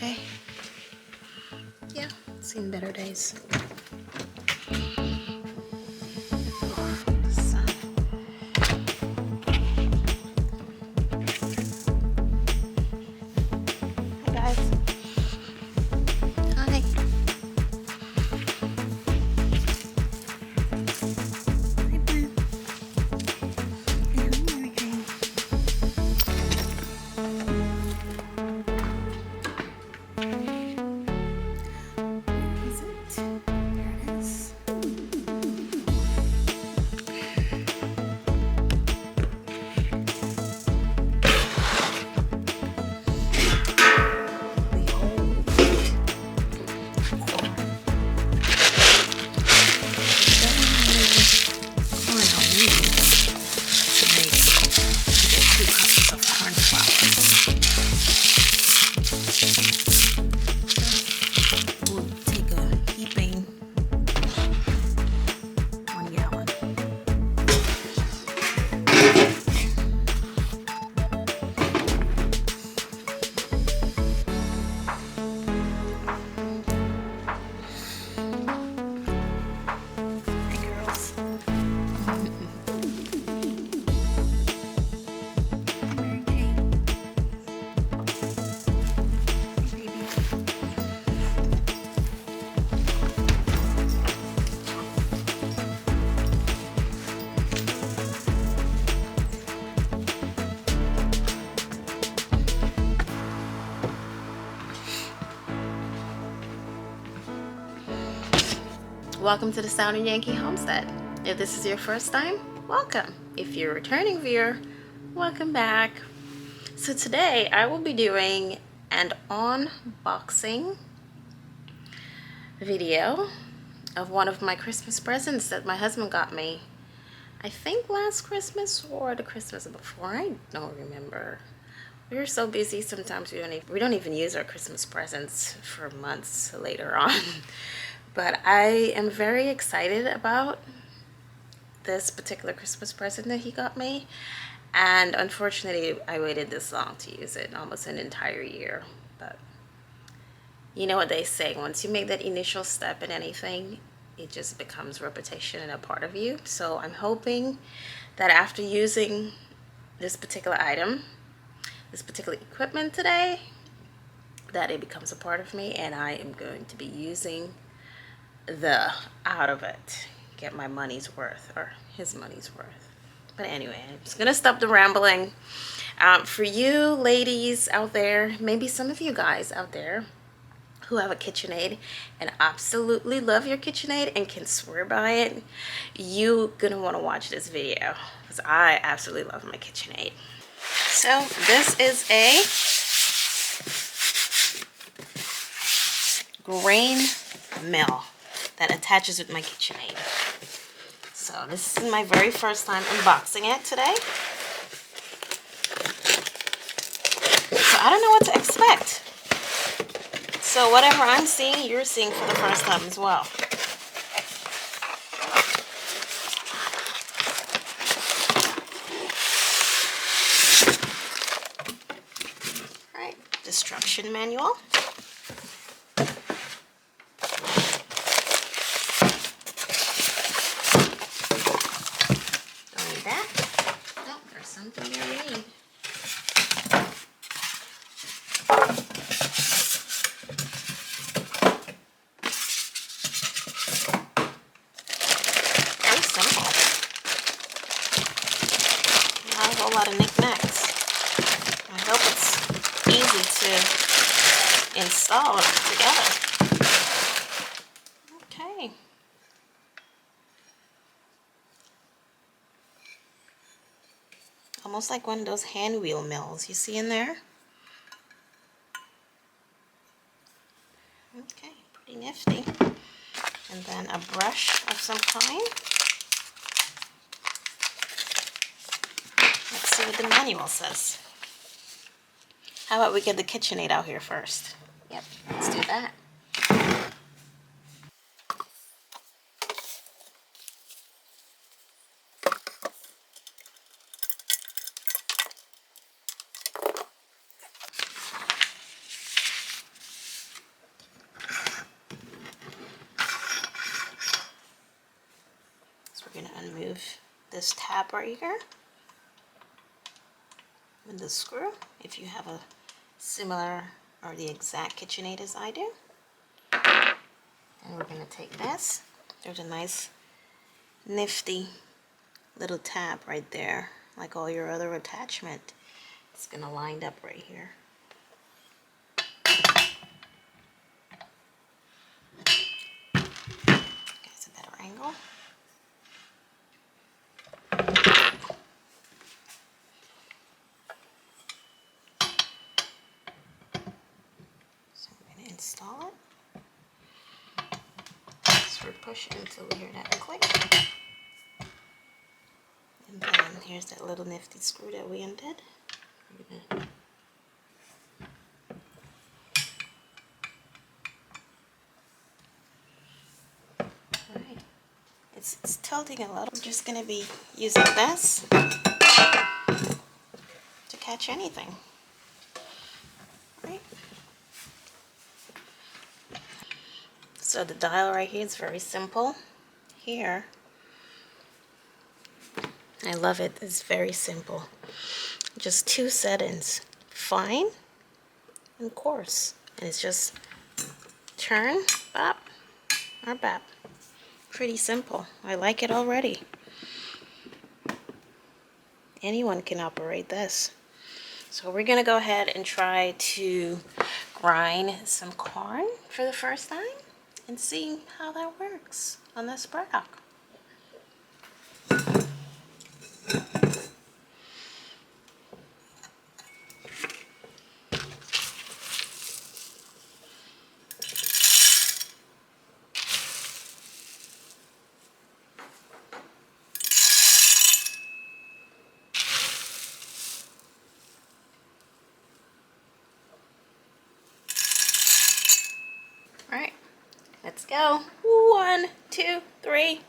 okay? Yeah, seen better days. Welcome to the Sounding Yankee Homestead. If this is your first time, welcome. If you're a returning viewer, welcome back. So today I will be doing an unboxing video of one of my Christmas presents that my husband got me. I think last Christmas or the Christmas before, I don't remember. We're so busy sometimes we don't even use our Christmas presents for months later on. But I am very excited about this particular Christmas present that he got me. And unfortunately, I waited this long to use it, almost an entire year. But you know what they say, once you make that initial step in anything, it just becomes repetition and a part of you. So I'm hoping that after using this particular item, this particular equipment today, that it becomes a part of me and I am going to be using the out of it, get my money's worth, or his money's worth. But anyway, I'm just gonna stop the rambling. For you ladies out there, maybe some of you guys out there who have a KitchenAid and absolutely love your KitchenAid and can swear by it, you gonna want to watch this video because I absolutely love my KitchenAid. So this is a grain mill that attaches with my KitchenAid. So this is my very first time unboxing it today. So I don't know what to expect. So whatever I'm seeing, you're seeing for the first time as well. All right, instruction manual. Something you need. Very simple. Not a whole lot of knickknacks. I hope it's easy to install and put together. Okay. Almost like one of those hand wheel mills you see in there. Okay, pretty nifty. And then a brush of some kind. Let's see what the manual says. How about we get the KitchenAid out here first? Yep, let's do that. this tab right here with the screw, if you have a similar or the exact KitchenAid as I do. And we're going to take this. There's a nice nifty little tab right there, like all your other attachment. It's going to line up right here. Gets a better angle. So we're going to install it. So we're pushing until we hear that click. And then here's that little nifty screw that we undid. Alright, it's tilting a little. I'm just going to be using this to catch anything. Right? So the dial right here is very simple. Here, I love it. It's very simple. Just 2 settings, fine and coarse. And it's just turn, bop, or bop. Pretty simple. I like it already. Anyone can operate this. So we're gonna go ahead and try to grind some corn for the first time and see how that works on this product. All right, let's go. 1, 2, 3.